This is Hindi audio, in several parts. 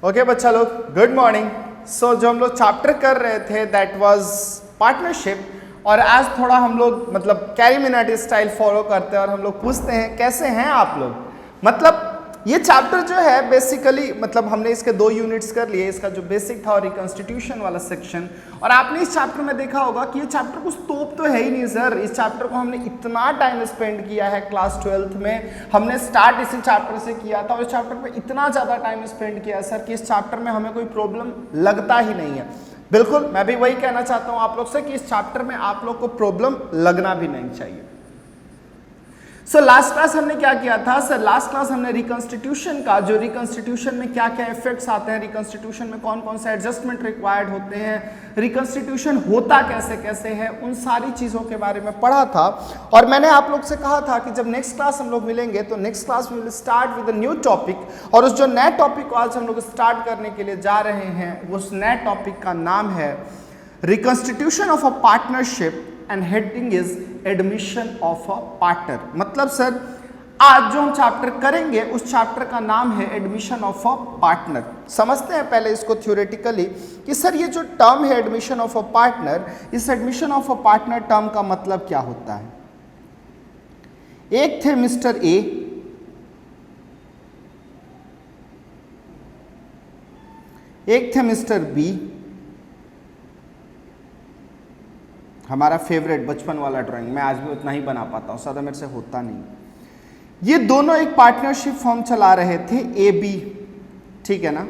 ओके बच्चा लोग, गुड मॉर्निंग। सो जो हम लोग चैप्टर कर रहे थे दैट वाज पार्टनरशिप, और आज थोड़ा हम लोग मतलब कैरी मिनाटी स्टाइल फॉलो करते हैं और हम लोग पूछते हैं कैसे हैं आप लोग। मतलब ये चैप्टर जो है बेसिकली मतलब हमने इसके 2 यूनिट्स कर लिए, इसका जो बेसिक था और रिकॉन्स्टिट्यूशन वाला सेक्शन। और आपने इस चैप्टर में देखा होगा कि ये चैप्टर कुछ तोप तो है ही नहीं सर। इस चैप्टर को हमने इतना टाइम स्पेंड किया है, क्लास 12th में हमने स्टार्ट इसी चैप्टर से किया था और इस चैप्टर में इतना ज़्यादा टाइम स्पेंड किया सर कि इस चैप्टर में हमें कोई प्रॉब्लम लगता ही नहीं है। बिल्कुल मैं भी वही कहना चाहता हूँ आप लोग से कि इस चैप्टर में आप लोग को प्रॉब्लम लगना भी नहीं चाहिए। सो लास्ट क्लास हमने क्या किया था सर? लास्ट क्लास हमने रिकॉन्स्टिट्यूशन का, जो रिकॉन्स्टिट्यूशन में क्या क्या इफेक्ट्स आते हैं, रिकॉन्स्टिट्यूशन में कौन कौन से एडजस्टमेंट रिक्वायर्ड होते हैं, रिकॉन्स्टिट्यूशन होता कैसे कैसे है, उन सारी चीज़ों के बारे में पढ़ा था। और मैंने आप लोग से कहा था कि जब नेक्स्ट क्लास हम लोग मिलेंगे तो नेक्स्ट क्लास में will start with a new topic, और उस जो नए टॉपिक को आज हम लोग स्टार्ट करने के लिए जा रहे हैं उस नए टॉपिक का नाम है reconstitution of a partnership and heading is admission of a partner. मतलब सर आज जो हम चैप्टर करेंगे उस चैप्टर का नाम है एडमिशन ऑफ अ पार्टनर। समझते हैं पहले इसको थ्योरेटिकली कि सर ये जो टर्म है एडमिशन ऑफ अ पार्टनर, इस admission of a partner term का मतलब क्या होता है। एक थे मिस्टर ए, एक थे मिस्टर बी, हमारा फेवरेट बचपन वाला ड्राइंग, मैं आज भी उतना ही बना पाता हूँ, ज़्यादा मेरे से होता नहीं। ये दोनों एक पार्टनरशिप फॉर्म चला रहे थे ए बी, ठीक है ना।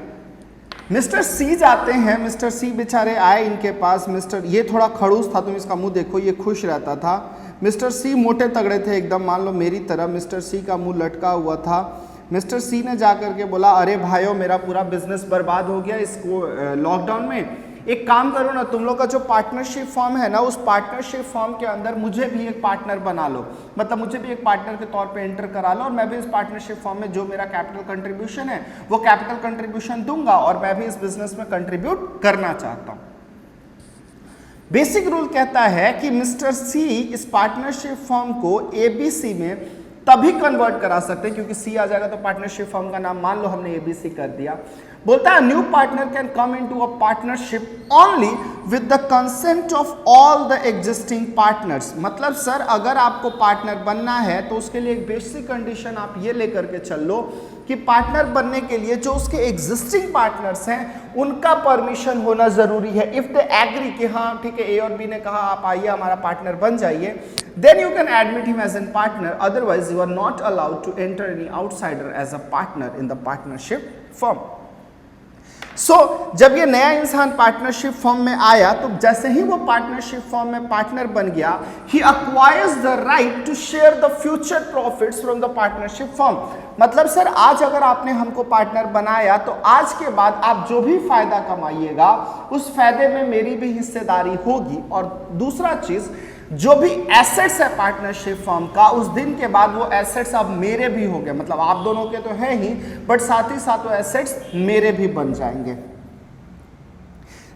मिस्टर सी जाते हैं, मिस्टर सी बेचारे आए इनके पास। मिस्टर ये थोड़ा खड़ूस था, तुम इसका मुंह देखो, ये खुश रहता था। मिस्टर सी मोटे तगड़े थे एकदम, मान लो मेरी तरह। मिस्टर सी का मुंह लटका हुआ था। मिस्टर सी ने जा करके बोला अरे भाइयों मेरा पूरा बिजनेस बर्बाद हो गया इसको लॉकडाउन में, एक काम करो ना, तुम लोग का जो पार्टनरशिप फॉर्म है ना उस पार्टनरशिप फॉर्म के अंदर मुझे भी एक पार्टनर बना लो, मतलब मुझे भी एक पार्टनर के तौर पे एंटर करा लो, और मैं भी इस पार्टनरशिप फॉर्म में जो मेरा कैपिटल कंट्रीब्यूशन है वो कैपिटल कंट्रीब्यूशन दूंगा और मैं भी इस बिजनेस में कंट्रीब्यूट करना चाहता हूं। बेसिक रूल कहता है कि मिस्टर सी इस पार्टनरशिप फॉर्म को एबीसी में तभी कन्वर्ट करा सकते हैं, क्योंकि सी आ जाएगा तो पार्टनरशिप फॉर्म का नाम मान लो हमने एबीसी कर दिया। बोलता है new partner can come into a partnership only with the consent of all the existing partners. मतलब सर अगर आपको पार्टनर बनना है तो उसके लिए एक बेसिक कंडीशन आप ये लेकर के चल लो कि पार्टनर बनने के लिए जो उसके एग्जिस्टिंग पार्टनर्स हैं उनका परमिशन होना जरूरी है। इफ दे एग्री कि हाँ ठीक है ए और बी ने कहा आप आइए हमारा पार्टनर बन जाइए, then you can admit him as a partner, otherwise you are not allowed to enter any outsider as a partner in the partnership firm. So, जब ये नया इंसान पार्टनरशिप फॉर्म में आया तो जैसे ही वो पार्टनरशिप फॉर्म में पार्टनर बन गया, he acquires the right to share the future profits from the partnership firm. मतलब सर आज अगर आपने हमको पार्टनर बनाया तो आज के बाद आप जो भी फायदा कमाइएगा उस फायदे में मेरी भी हिस्सेदारी होगी। और दूसरा चीज, जो भी एसेट्स है पार्टनरशिप फर्म का उस दिन के बाद वो एसेट्स अब मेरे भी हो गए, मतलब आप दोनों के तो है ही बट साथ ही साथ वो एसेट्स मेरे भी बन जाएंगे।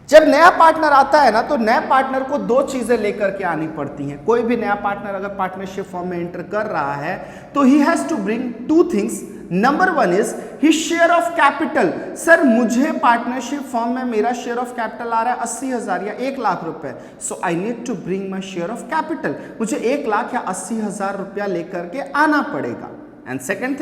जब नया पार्टनर आता है ना तो नए पार्टनर को 2 चीजें लेकर के आनी पड़ती हैं। कोई भी नया पार्टनर अगर पार्टनरशिप फॉर्म में एंटर कर रहा है तो he has to bring 2 things. Number 1 is his share of capital. Sir मुझे पार्टनरशिप फॉर्म में मेरा शेयर ऑफ कैपिटल आ रहा है 80,000 या 1 लाख रुपए, so I need to bring my share of capital. मुझे 1 लाख या 80,000 रुपया लेकर के आना पड़ेगा। एंड सेकेंड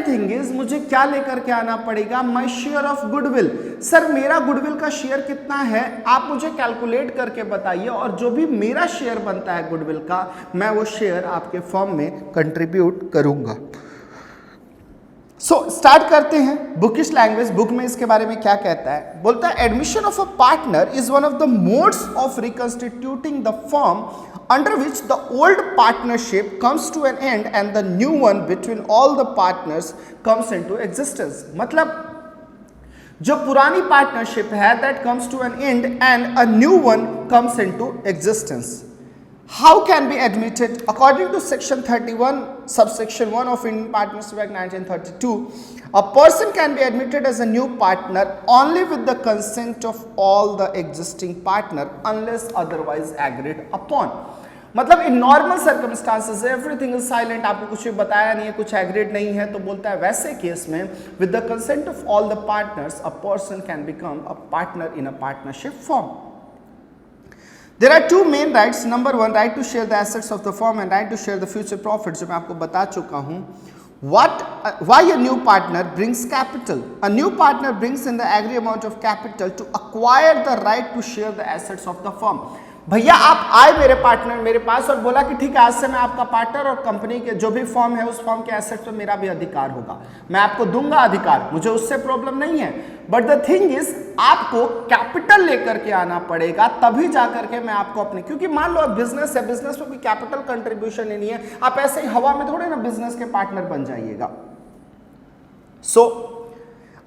थिंग इज मुझे क्या लेकर के आना पड़ेगा, माई शेयर ऑफ गुडविल। सर मेरा गुडविल का शेयर कितना है आप मुझे कैलकुलेट करके बताइए, और जो भी मेरा शेयर बनता है गुडविल का मैं वो शेयर आपके फॉर्म में कंट्रीब्यूट करूंगा। स्टार्ट करते हैं बुकिश लैंग्वेज। बुक में इसके बारे में क्या कहता है, बोलता है admission of a partner is one of the modes of reconstituting the firm under which the old partnership comes to an end and the new one between all the partners comes into existence. मतलब जो पुरानी पार्टनरशिप है that comes to an end and a new one comes into existence. How can be admitted? According to section 31 subsection 1 of Indian Partnership Act 1932, a person can be admitted as a new partner only with the consent of all the existing partner unless otherwise agreed upon. मतलब in normal circumstances everything is silent, आपको कुछ भी बताया नहीं है, कुछ एग्रीड नहीं है, तो बोलता है वैसे केस में with the consent of all the partners a person can become a partner in a partnership form. There are two main rights. Number one, right to share the assets of the firm and right to share the future profits, जो मैं आपको बता चुका हूँ। Why a new partner brings capital? A new partner brings in the agreed amount of capital to acquire the right to share the assets of the firm. भैया आप आए मेरे पार्टनर मेरे पास और बोला कि ठीक है आज से मैं आपका पार्टनर और कंपनी के जो भी फर्म है उस फर्म के एसेट पे मेरा भी अधिकार होगा, मैं आपको दूंगा अधिकार, मुझे उससे प्रॉब्लम नहीं है। बट द थिंग इज आपको कैपिटल लेकर के आना पड़ेगा, तभी जाकर के मैं आपको अपने, क्योंकि मान लो बिजनेस है, बिजनेस में कोई कैपिटल कंट्रीब्यूशन नहीं है, आप ऐसे ही हवा में थोड़े ना बिजनेस के पार्टनर बन जाइएगा। सो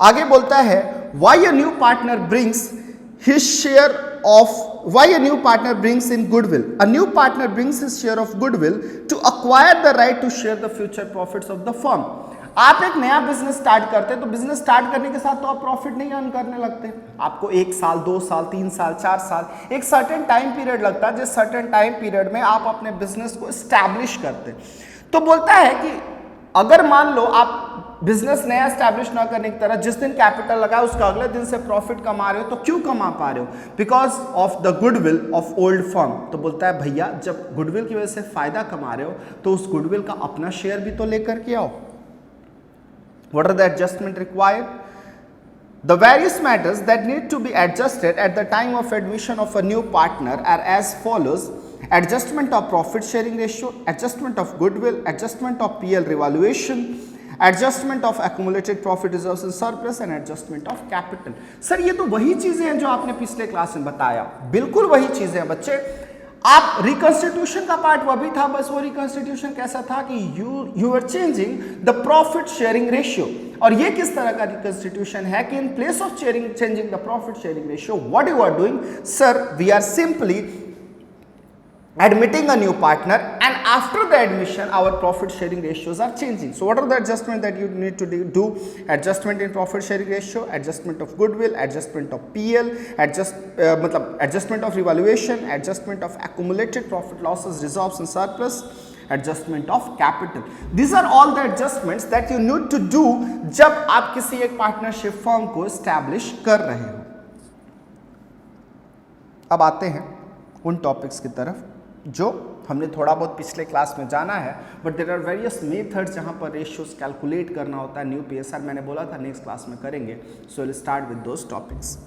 आगे बोलता है why a new partner brings his share of, why a new partner brings in goodwill? A new partner brings his share of goodwill to acquire the right to share the future profits of the firm. आप एक नया बिजनेस स्टार्ट करते हैं तो बिजनेस स्टार्ट करने के साथ तो आप प्रॉफिट नहीं अर्न करने लगते, आपको 1 साल 2 साल 3 साल 4 साल एक सर्टेन टाइम पीरियड लगता है, जिस सर्टेन टाइम पीरियड में आप अपने बिजनेस को एस्टैब्लिश करते हैं। तो बोलता है कि अगर मान लो आप बिजनेस नया स्टैब्लिश ना करने की तरह जिस दिन कैपिटल लगा उसका अगले दिन से प्रॉफिट कमा रहे हो, तो क्यों कमा पा रहे हो? Because of the goodwill of old firm. तो बोलता है भैया जब गुडविल की वजह से फायदा कमा रहे हो तो उस गुडविल का अपना शेयर भी तो लेकर के आओ। What are the adjustment required? The various matters that need to be adjusted at the time of admission of a new partner are as follows: adjustment of profit sharing ratio, adjustment of goodwill, adjustment of PL revaluation, adjustment of accumulated profit reserves and surplus and adjustment of capital। Sir ये तो वही चीजें हैं जो आपने पिछले क्लास में बताया, बिल्कुल वही चीजें हैं बच्चे। आप रिकंस्टिट्यूशन का पार्ट वह भी था, बस वो रिकंस्टिट्यूशन कैसा था कि you are changing the profit sharing ratio. और ये किस तरह का रिकंस्टिट्यूशन है कि in place of changing the profit sharing ratio what you are doing? Sir we are simply admitting a new partner, and after the admission our profit sharing ratios are changing. So what are the adjustment that you need to do? Adjustment in profit sharing ratio, adjustment of goodwill, adjustment of PL, adjustment of revaluation, adjustment of accumulated profit losses reserves and surplus, adjustment of capital. These are all the adjustments that you need to do जब आप किसी एक पार्टनरशिप फर्म को establish कर रहे हो। अब आते हैं उन टॉपिक्स की तरफ जो हमने थोड़ा बहुत पिछले क्लास में जाना है, but there are various methods जहां पर रेशियोज कैलकुलेट करना होता है। न्यू पीएसआर मैंने बोला था नेक्स्ट क्लास में करेंगे, so will start with those topics.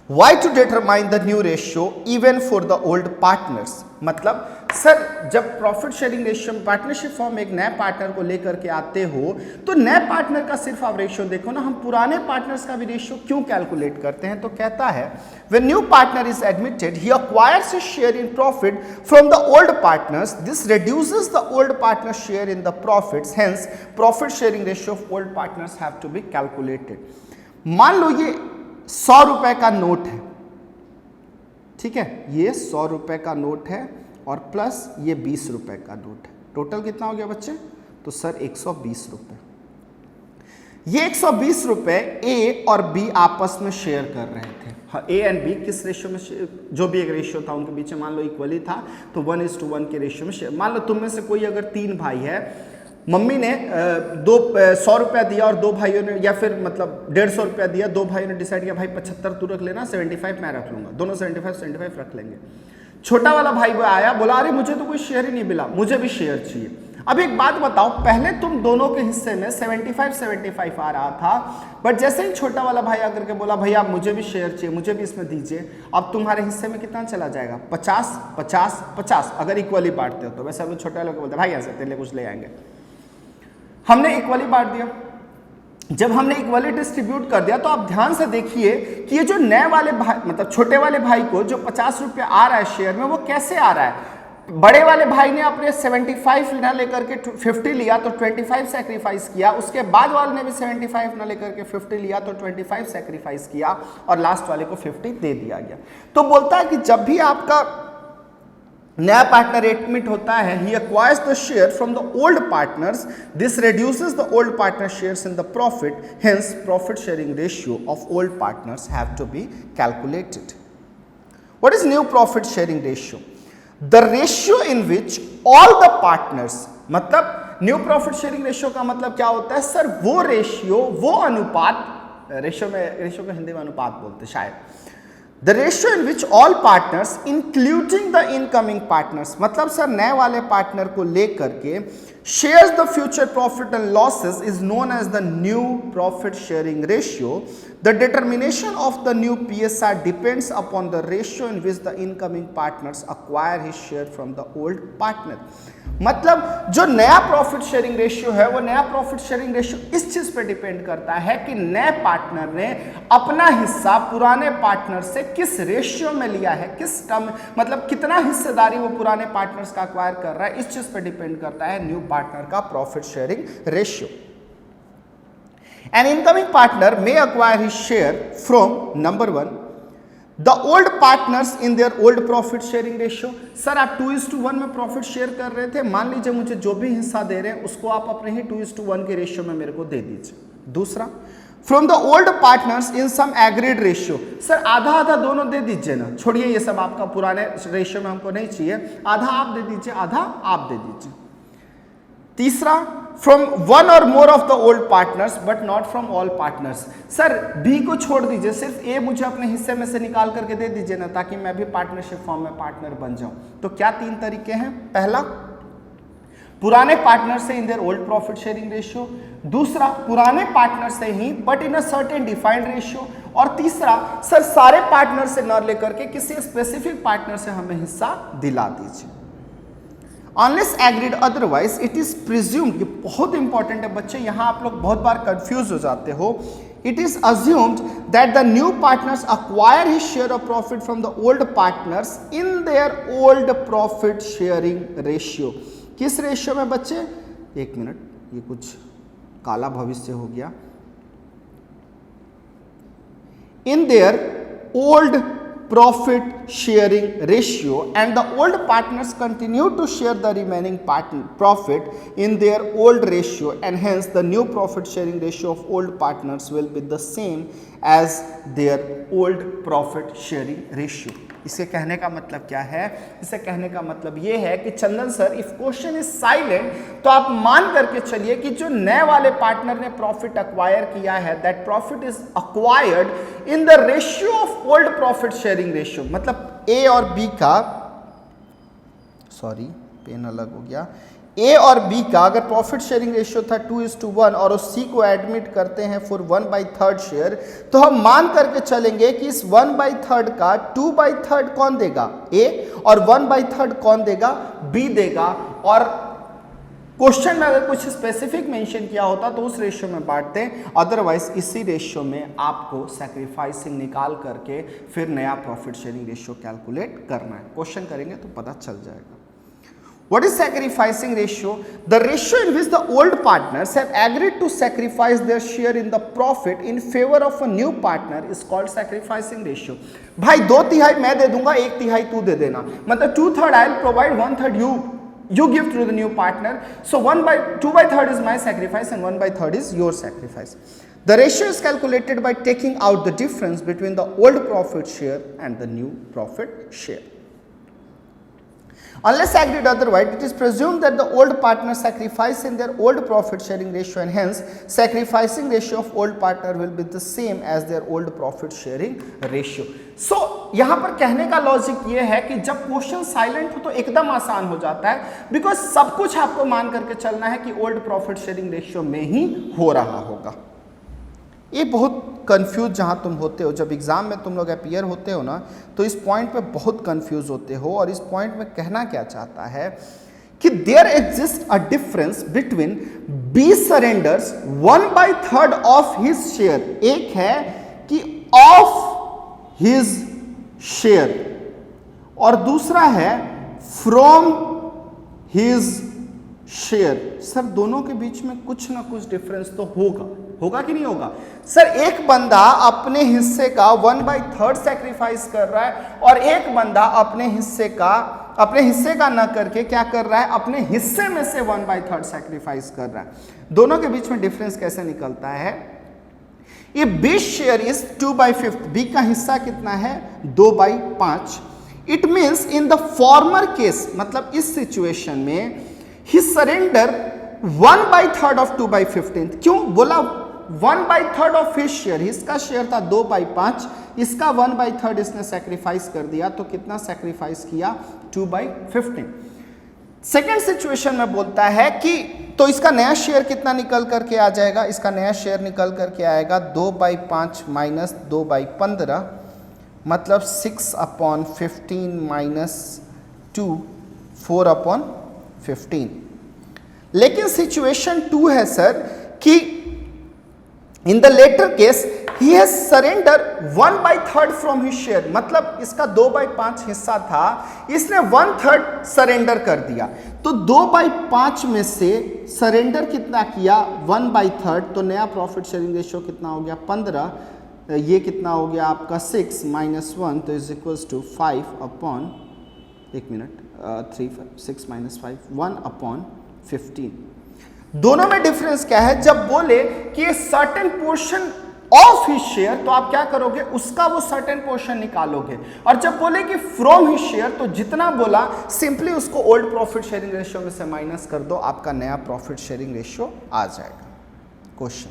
Why to determine the new ratio even for the old partners? मतलब सर जब प्रॉफिट शेयरिंग रेशियो में पार्टनरशिप फॉर्म एक नए पार्टनर को लेकर के आते हो तो नए पार्टनर का सिर्फ आप रेशियो देखो ना, हम पुराने पार्टनर्स का भी रेशियो क्यों कैलकुलेट करते हैं? तो कहता है when new partner is admitted he acquires his share in profit from the old partners, this reduces the old partner's share in the profits, hence profit sharing ratio of old partners have to be calculated। मान लो ये 100 रुपए का नोट है, ठीक है, ये 100 रुपए का नोट है और प्लस ये 20 रुपए का नोट है, टोटल कितना हो गया बच्चे? तो सर 120 रुपए। ये 120 रुपए ए और बी आपस में शेयर कर रहे थे। हाँ, ए एंड बी किस रेशियो में, जो भी एक रेशियो था उनके बीच में मान लो इक्वली था, तो 1:1 के रेशियो में शेयर। मान लो तुम में से कोई अगर 3 भाई है, मम्मी ने 100 रुपया दिया और 2 भाइयों ने, या फिर मतलब 150 रुपया दिया, 2 भाइयों ने डिसाइड किया भाई 75 तू रख लेना, 75 मैं रख लूंगा, दोनों 75 रख लेंगे। छोटा वाला भाई आया बोला अरे मुझे तो कोई शेयर ही नहीं मिला, मुझे भी शेयर चाहिए। अब एक बात बताओ, पहले तुम दोनों के हिस्से में 75 आ रहा था, बट जैसे ही छोटा वाला भाई आकर के बोला भैया मुझे भी शेयर चाहिए, मुझे भी इसमें दीजिए, अब तुम्हारे हिस्से में कितना चला जाएगा? 50 अगर इक्वली बांटते हो तो। वैसे अभी छोटे वाले को बोलते भाई ऐसे तेरे कुछ ले आएंगे, हमने इक्वली बांट दिया। जब हमने इक्वली डिस्ट्रीब्यूट कर दिया तो आप ध्यान से देखिए कि ये जो नए वाले भाई मतलब छोटे वाले भाई को जो 50 रुपया आ रहा है शेयर में, वो कैसे आ रहा है? बड़े वाले भाई ने अपने 75 ना लेकर के 50 लिया तो 25 सैक्रिफाइस किया, उसके बाद वाले ने भी 75 ना लेकर के 50 लिया तो 25 सैक्रिफाइस किया और लास्ट वाले को 50 दे दिया गया। तो बोलता है कि जब भी आपका नया पार्टनर एडमिट होता है, he acquires the share from the old partners, this reduces the old partner shares in the profit, hence profit sharing ratio of old partners have to be calculated. What is new profit sharing ratio? The ratio in which all the partners, मतलब न्यू प्रॉफिट शेयरिंग रेशियो का मतलब क्या होता है सर, वो रेशियो, वो अनुपात, रेशियो को हिंदी में अनुपात बोलते शायद, the ratio in which all partners including the incoming partners, मतलब सर नए वाले पार्टनर को लेकर के shares the future profit and losses is known as the new profit sharing ratio. The determination of the new PSR depends upon the ratio in which the incoming partners acquire his share from the old partner. मतलब जो नया प्रॉफिट शेयरिंग रेशियो है, वो नया प्रॉफिट शेयरिंग रेशियो इस चीज पे डिपेंड करता है कि नए पार्टनर ने अपना हिस्सा पुराने पार्टनर से किस रेशियो में लिया है, किस टर्म, मतलब कितना हिस्सेदारी वो पुराने पार्टनर्स का अक्वायर कर रहा है, इस चीज पे डिपेंड करता है न्यू पार्टनर का profit sharing ratio. An incoming partner may acquire his share from number 1 the old partners in their old profit sharing ratio. Sir आप 2:1 में प्रॉफिट शेयर कर रहे थे, मान लीजिए मुझे जो भी हिस्सा दे रहे हैं उसको आप अपने ही 2:1 के रेशियो में मेरे को दे दीजिए. दूसरा, from the old partners in some agreed ratio. Sir आधा आधा दोनों दे दीजिए ना, छोड़िए ये सब आपका पुराने रेशियो में हमको नहीं चाहिए, आधा आप दे दीजिए, आधा आप दे दीजिए. तीसरा, from one or more of the old partners but not from all partners. Sir B को छोड़ दीजिए, सिर्फ ए मुझे अपने हिस्से में से निकाल करके दे दीजिए ना, ताकि मैं भी पार्टनरशिप फॉर्म में पार्टनर बन जाऊं. तो क्या 3 तरीके हैं? पहला, पुराने पार्टनर से in their old profit sharing ratio. दूसरा, पुराने पार्टनर से ही but in a certain defined ratio. और तीसरा, सर सारे पार्टनर से न लेकर के किसी स्पेसिफिक पार्टनर से हमें हिस्सा दिला दीजिए. Unless agreed otherwise, it is presumed, ये बहुत इंपॉर्टेंट है बच्चे, यहाँ आप लोग बहुत बार कंफ्यूज हो जाते हो. It is assumed that the new partners acquire his share of profit from the old partners in their old profit sharing ratio. किस रेशियो में बच्चे? एक मिनट, ये कुछ काला भविष्य हो गया. In their old profit sharing ratio, and the old partners continue to share the remaining profit in their old ratio, and hence the new profit sharing ratio of old partners will be the same as their old profit sharing ratio. इसे कहने का मतलब क्या है? इसे कहने का मतलब ये है कि Chandan sir, if question is silent तो आप मान करके चलिए कि जो नए वाले पार्टनर ने प्रॉफिट अक्वायर किया है, that profit is acquired in the ratio of old profit sharing ratio. मतलब ए और बी का, सॉरी पेन अलग हो गया, ए और बी का अगर प्रॉफिट शेयरिंग रेशियो था 2:1 और उस सी को एडमिट करते हैं फॉर 1/3 शेयर, तो हम मान करके चलेंगे कि इस 1/3 का 2/3 कौन देगा? ए, और 1/3 कौन देगा? बी देगा. और क्वेश्चन में अगर कुछ स्पेसिफिक मेंशन किया होता तो उस रेशियो में बांटते हैं, अदरवाइज इसी रेशियो में आपको सैक्रिफाइसिंग निकाल करके फिर नया प्रॉफिट शेयरिंग रेशियो कैलकुलेट करना है. क्वेश्चन करेंगे तो पता चल जाएगा. What is sacrificing ratio? The ratio in which the old partners have agreed to sacrifice their share in the profit in favor of a new partner is called sacrificing ratio. भाई 2/3 मैं दे दूंगा, 1/3 तू दे देना, मतलब 2/3 I'll provide, 1/3 you give to the new partner. So 2/3 is my sacrifice and 1/3 is your sacrifice. The ratio is calculated by taking out the difference between the old profit share and the new profit share. Unless agreed otherwise, it is presumed that the old partners sacrifice in their old profit sharing ratio, and hence sacrificing ratio of old partner will be the same as their old profit sharing ratio. So यहाँ पर कहने का लॉजिक ये है कि जब क्वेश्चन साइलेंट हो तो एकदम आसान हो जाता है, बिकॉज सब कुछ आपको मान करके चलना है कि ओल्ड प्रॉफिट शेयरिंग रेशियो में ही हो रहा होगा. ये बहुत कंफ्यूज जहाँ तुम होते हो, जब एग्ज़ाम में तुम लोग अपीयर होते हो ना, तो इस पॉइंट पे बहुत कंफ्यूज होते हो. और इस पॉइंट में कहना क्या चाहता है कि there exist a difference between B surrenders 1/3 of his share. एक है कि ऑफ हिज शेयर और दूसरा है फ्रॉम हिज शेयर. सर दोनों के बीच में कुछ ना कुछ डिफरेंस तो होगा कि नहीं होगा? सर एक बंदा अपने हिस्से का 1/3 सैक्रिफाइस कर रहा है और एक बंदा अपने हिस्से का न करके क्या कर रहा है? अपने हिस्से में से 1/3 सैक्रिफाइस कर रहा है. दोनों के बीच में डिफरेंस कैसे निकलता है? ये बी शेयर इज 2/5. बी का हिस्सा कितना है? 2/5. It means in the former case, मतलब इस सिचुएशन में ही सरेंडर 1/3 ऑफ 2/15। क्यों बोला 1/3 ऑफ हिज शेयर, इसका शेयर था 2/5, इसका 1/3 इसने सैक्रिफाइस कर दिया, तो कितना सैक्रिफाइस किया 2/15। सेकेंड सिचुएशन में बोलता है कि तो इसका नया शेयर कितना निकल करके आ जाएगा, इसका नया शेयर निकल करके आएगा 2/5 माइनस 2/15, मतलब 6/15 माइनस 2 4/15। लेकिन सिचुएशन 2 है सर कि in the latter case he has surrender 1/3 from his share, मतलब इसका 2/5 हिस्सा था, इसने 1/3 सरेंडर कर दिया। तो 2/5 में से सरेंडर कितना किया 1/3, तो नया प्रॉफिट शेयरिंग रेशियो कितना हो गया 15, ये कितना हो गया आपका 6 माइनस 1, तो इज इक्वल्स टू 6 माइनस 5 1/15। दोनों में डिफरेंस क्या है, जब बोले कि certain portion of his share, तो आप क्या करोगे उसका वो सर्टेन पोर्शन निकालोगे, और जब बोले कि फ्रॉम हिज शेयर, तो जितना बोला सिंपली उसको ओल्ड प्रॉफिट शेयरिंग रेशियो में से माइनस कर दो, आपका नया प्रॉफिट शेयरिंग रेशियो आ जाएगा। Question,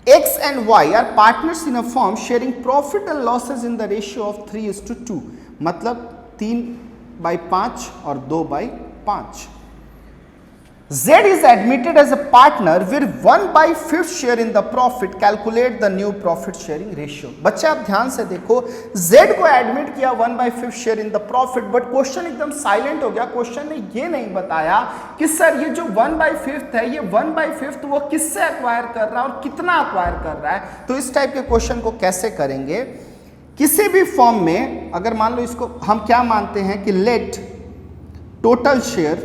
X and Y are partners in a firm sharing profit and losses in the ratio of 3:2, मतलब 3/5 और 2/5। Z is admitted as a partner with 1/5 share in the profit. Calculate the new profit sharing ratio. बच्चे आप ध्यान से देखो, Z को एडमिट किया 1/5 share in the profit, but question एकदम साइलेंट हो गया। क्वेश्चन ने ये नहीं बताया कि सर ये जो 1/5 है, ये 1/5 वो किससे एक्वायर कर रहा है और कितना एक्वायर कर रहा है। तो इस टाइप के क्वेश्चन को कैसे करेंगे, किसी भी फॉर्म में अगर मान लो इसको हम क्या मानते हैं कि लेट टोटल शेयर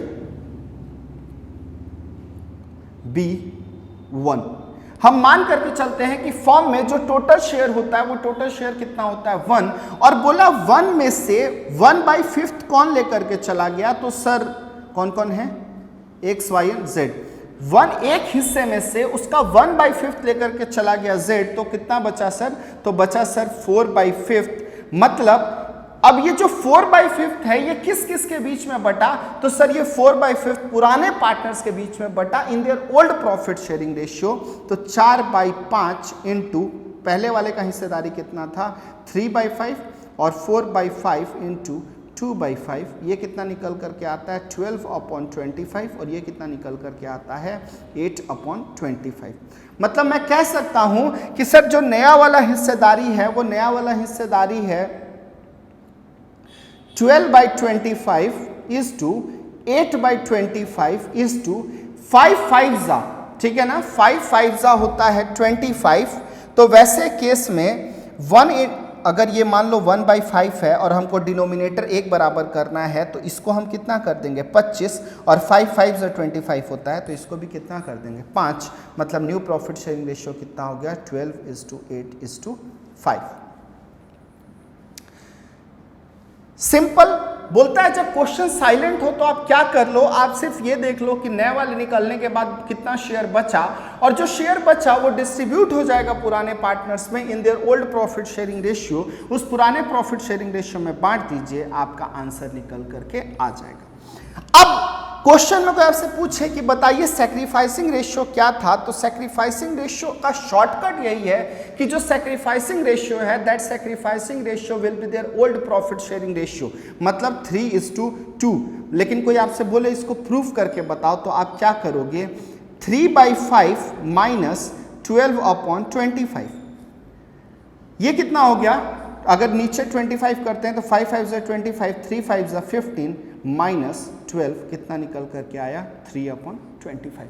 बी 1, हम मान करके चलते हैं कि फॉर्म में जो टोटल शेयर होता है वो टोटल शेयर कितना होता है 1, और बोला 1 में से 1/5 कौन लेकर के चला गया, तो सर कौन कौन है X, Y और Z। 1 एक हिस्से में से उसका 1/5 लेकर के चला गया Z, तो कितना बचा सर, तो बचा सर 4/5। मतलब अब ये जो 4/5 है ये किस किस के बीच में बटा, तो सर ये 4/5 पुराने पार्टनर्स के बीच में बटा इन their old profit sharing ratio. तो 4/5 इंटू पहले वाले का हिस्सेदारी कितना था 3/5 और 4/5 इंटू 2/5, ये कितना निकल करके आता है 12/25, और ये कितना निकल करके आता है 8/25। मतलब मैं कह सकता हूं कि सर जो नया वाला हिस्सेदारी है वो नया वाला हिस्सेदारी है 12/25 is to 8/25 is to 5 5 जा, ठीक है ना, 5 5 जा होता है 25। तो वैसे केस में 1 अगर ये मान लो 1/5 है और हमको डिनोमिनेटर एक बराबर करना है, तो इसको हम कितना कर देंगे 25, और 5 5 जा 25 होता है, तो इसको भी कितना कर देंगे 5। मतलब न्यू प्रॉफिट शेयरिंग रेशियो कितना हो गया 12:8:5। सिंपल बोलता है जब क्वेश्चन साइलेंट हो तो आप क्या कर लो, आप सिर्फ ये देख लो कि नए वाले निकलने के बाद कितना शेयर बचा, और जो शेयर बचा वो डिस्ट्रीब्यूट हो जाएगा पुराने पार्टनर्स में in their old profit sharing ratio, उस पुराने प्रॉफिट शेयरिंग रेशियो में बांट दीजिए, आपका आंसर निकल करके आ जाएगा। अब क्वेश्चन में कोई आपसे पूछे कि बताइए सैक्रिफाइसिंग रेशियो क्या था, तो सैक्रिफाइसिंग रेशियो का शॉर्टकट यही है कि जो सैक्रिफाइसिंग रेशियो है that sacrificing ratio will be there old profit sharing ratio, मतलब 3:2। लेकिन कोई आपसे बोले इसको प्रूफ करके बताओ, तो आप क्या करोगे 3/5 माइनस 12/25, ये कितना हो गया, अगर नीचे 25 करते हैं तो 5 5 जा 25, 3 5 जा 15 माइनस 12 कितना निकल करके आया 3/25।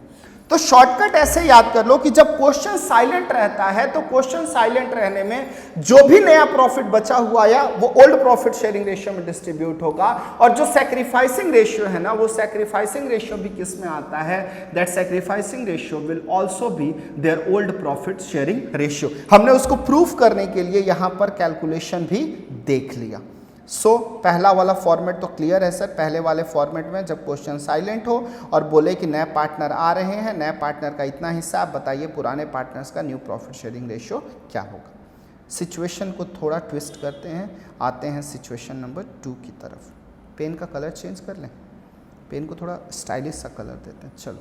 तो शॉर्टकट ऐसे याद कर लो कि जब क्वेश्चन साइलेंट रहता है तो क्वेश्चन साइलेंट रहने में जो भी नया प्रॉफिट बचा हुआ या वो ओल्ड प्रॉफिट शेयरिंग रेशियो में डिस्ट्रीब्यूट होगा, और जो सैक्रिफाइसिंग रेशियो है ना वो सैक्रिफाइसिंग रेशियो भी किस में आता है, that sacrificing ratio will also be there old profit sharing ratio. हमने उसको प्रूफ करने के लिए यहां पर कैलकुलेशन भी देख लिया। पहला वाला फॉर्मेट तो क्लियर है सर। पहले वाले फॉर्मेट में जब क्वेश्चन साइलेंट हो और बोले कि नए पार्टनर आ रहे हैं, नए पार्टनर का इतना हिस्सा, आप बताइए पुराने पार्टनर्स का न्यू प्रॉफिट शेयरिंग रेशियो क्या होगा। सिचुएशन को थोड़ा ट्विस्ट करते हैं, आते हैं सिचुएशन नंबर 2 की तरफ। पेन का कलर चेंज कर लें, पेन को थोड़ा स्टाइलिश सा कलर देते हैं। चलो,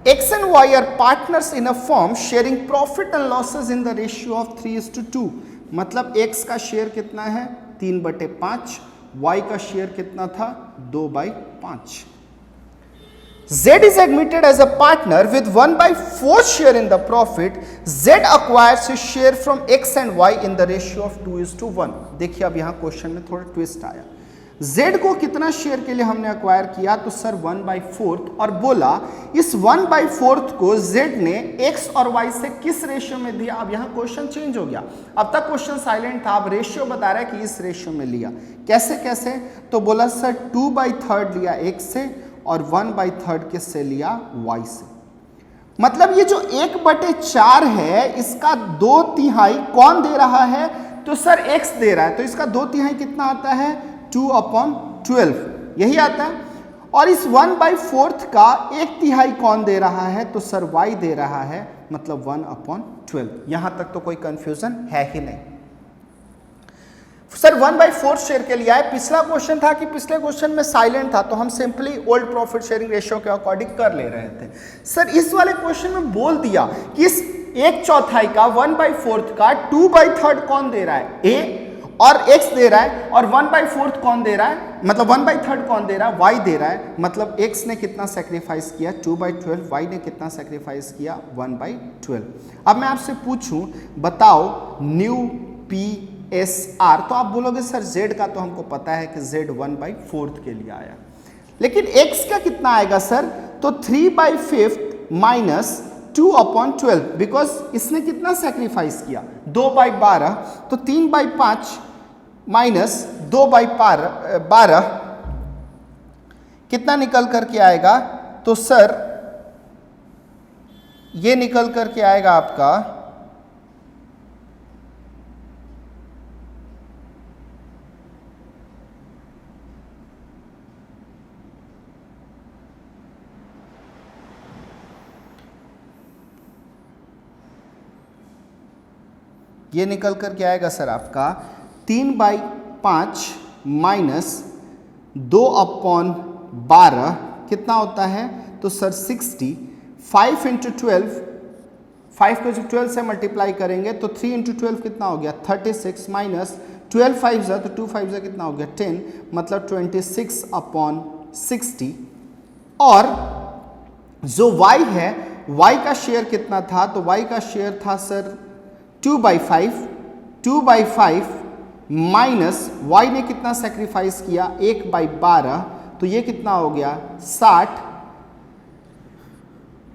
X and Y are partners in a firm sharing profit and losses in the ratio of 3:2। मतलब X का शेयर कितना है 3/5, Y का शेयर कितना था 2/5। Z is admitted as a partner with 1/4 share in the profit. Z acquires his share from X and Y in the ratio of 2:1। देखिए अब यहाँ क्वेश्चन में थोड़ा ट्विस्ट आया। Z को कितना शेयर के लिए हमने अक्वायर किया, तो सर 1/4, और बोला इस 1/4 को Z ने X और Y से किस रेशियो में दिया। अब यहाँ क्वेश्चन चेंज हो गया, अब तक क्वेश्चन साइलेंट था, अब रेशियो बता रहा है कि इस रेशियो में लिया। कैसे कैसे, तो बोला सर 2/3 लिया X से और 1/3 किससे लिया, Y से। मतलब ये जो 1/4 है इसका 2/3 कौन दे रहा है, तो सर X दे रहा है, तो इसका 2/3 कितना आता है 2/12, यही आता है। और इस 1/4 का 1/3 कौन दे रहा है, तो सर Y दे रहा है, मतलब 1/12। यहां तक तो कोई कंफ्यूजन है ही नहीं। सर 1/4 शेयर के लिए आए। पिछला क्वेश्चन था कि पिछले क्वेश्चन में साइलेंट था, तो हम simply old profit sharing ratio के अकॉर्डिंग कर ले रहे थे। सर इस वाले क्वेश्चन में बोल दिया कि इस 1/4 का 1/4 का 2/3 कौन दे रहा है, A, और X दे रहा है, और 1/4 कौन दे रहा है, मतलब 1/3 कौन दे रहा है, Y दे रहा है। मतलब X ने कितना सेक्रीफाइस किया 2/12, Y ने कितना सेक्रीफाइस किया 1/12। अब मैं आपसे पूछूं, बताओ न्यू PSR, तो आप बोलोगे सर Z का तो हमको पता है कि Z 1/4 के लिए आया, लेकिन X का कितना आएगा सर, तो 3/5 माइनस 2/12, बिकॉज इसने कितना सेक्रीफाइस किया 2/12, तो 3/5 माइनस 2/12 कितना निकल करके आएगा, तो सर ये निकल करके आएगा आपका ये निकल कर के आएगा सर आपका 3/5 माइनस 2/12 कितना होता है, तो सर 60। 5 × 12, 5 को जब 12 से मल्टीप्लाई करेंगे तो 3 × 12 कितना हो गया 36, माइनस 12 5 जा, तो 2 5 जा कितना हो गया 10, मतलब 26/60। और जो Y है, Y का शेयर कितना था, तो Y का शेयर था सर 2/5 माइनस Y ने कितना सेक्रीफाइस किया 1/12, तो ये कितना हो गया 60।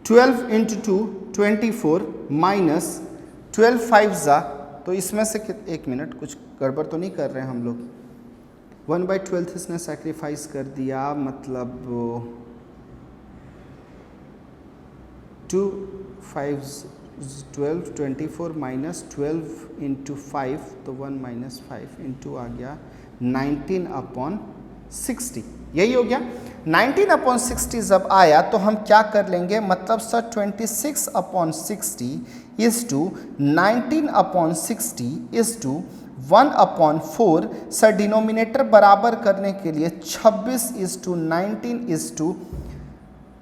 12 × 2 24 माइनस 12 5 जा, तो इसमें से एक मिनट, कुछ गड़बड़ तो नहीं कर रहे हैं हम लोग। 1/12 इसने सेक्रीफाइस कर दिया, मतलब 2 5 12 24 माइनस 12 × 5, तो 1 - 5 इंटू आ गया 19/60, यही हो गया। 19/60 जब आया तो हम क्या कर लेंगे, मतलब sir 26/60 is to 19/60 is to 1/4। Sir denominator बराबर करने के लिए 26:19 इज टू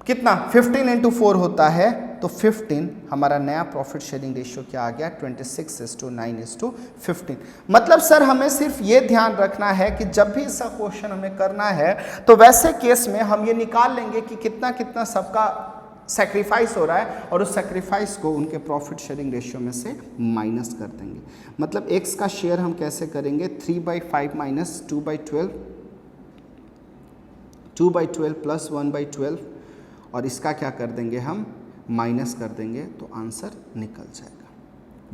कितना 15 × 4 होता है, तो 15 हमारा नया प्रॉफिट शेयरिंग रेशियो क्या आ गया 26:9:15। मतलब सर हमें सिर्फ ये ध्यान रखना है कि जब भी इसका क्वेश्चन हमें करना है तो वैसे केस में हम ये निकाल लेंगे कि कितना कितना सबका सेक्रीफाइस हो रहा है, और उस सेक्रीफाइस को उनके प्रॉफिट शेयरिंग रेशियो में से माइनस कर देंगे। मतलब x का शेयर हम कैसे करेंगे 3/5 माइनस 2/12, 2/12 प्लस 1/12, और इसका क्या कर देंगे हम माइनस कर देंगे, तो आंसर निकल जाएगा।